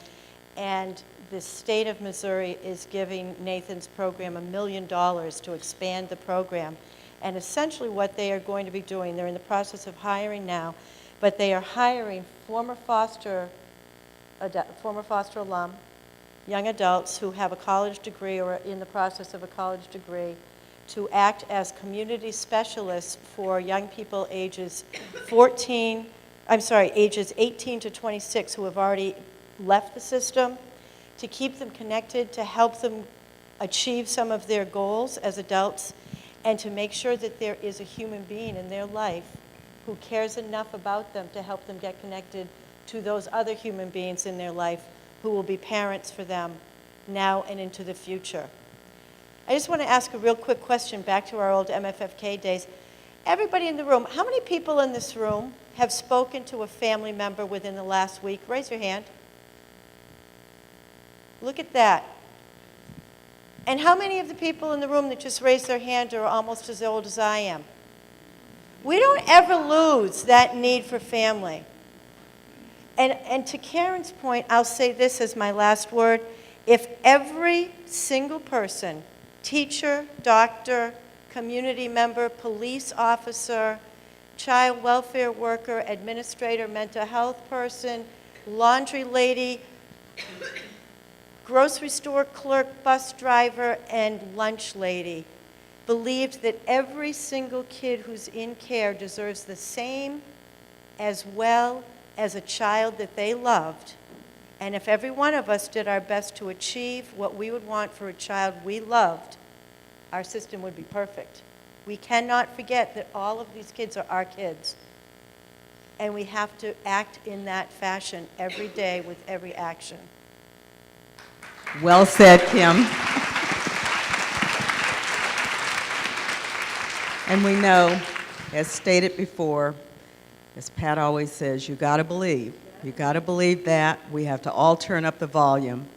and the state of Missouri is giving Nathan's program $1 million to expand the program. And essentially what they are going to be doing, they're in the process of hiring now, but they are hiring former foster alum, young adults who have a college degree or are in the process of a college degree to act as community specialists for young people ages 18 to 26 who have already left the system, to keep them connected, to help them achieve some of their goals as adults, and to make sure that there is a human being in their life who cares enough about them to help them get connected to those other human beings in their life who will be parents for them now and into the future. I just want to ask a real quick question back to our old MFFK days. Everybody in the room, how many people in this room have spoken to a family member within the last week? Raise your hand. Look at that. And how many of the people in the room that just raised their hand are almost as old as I am? We don't ever lose that need for family. And to Karen's point, I'll say this as my last word. If every single person, teacher, doctor, community member, police officer, child welfare worker, administrator, mental health person, laundry lady, grocery store clerk, bus driver, and lunch lady believed that every single kid who's in care deserves the same as well as a child that they loved, and if every one of us did our best to achieve what we would want for a child we loved, our system would be perfect. We cannot forget that all of these kids are our kids, and we have to act in that fashion every day with every action. Well said, Kim. And we know, as stated before, as Pat always says, you got to believe. You got to believe that. We have to all turn up the volume,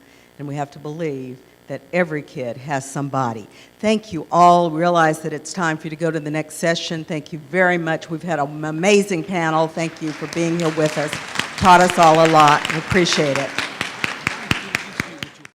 and we have to believe that every kid has somebody. Thank you all. Realize that it's time for you to go to the next session. Thank you very much. We've had an amazing panel. Thank you for being here with us. Taught us all a lot. We appreciate it.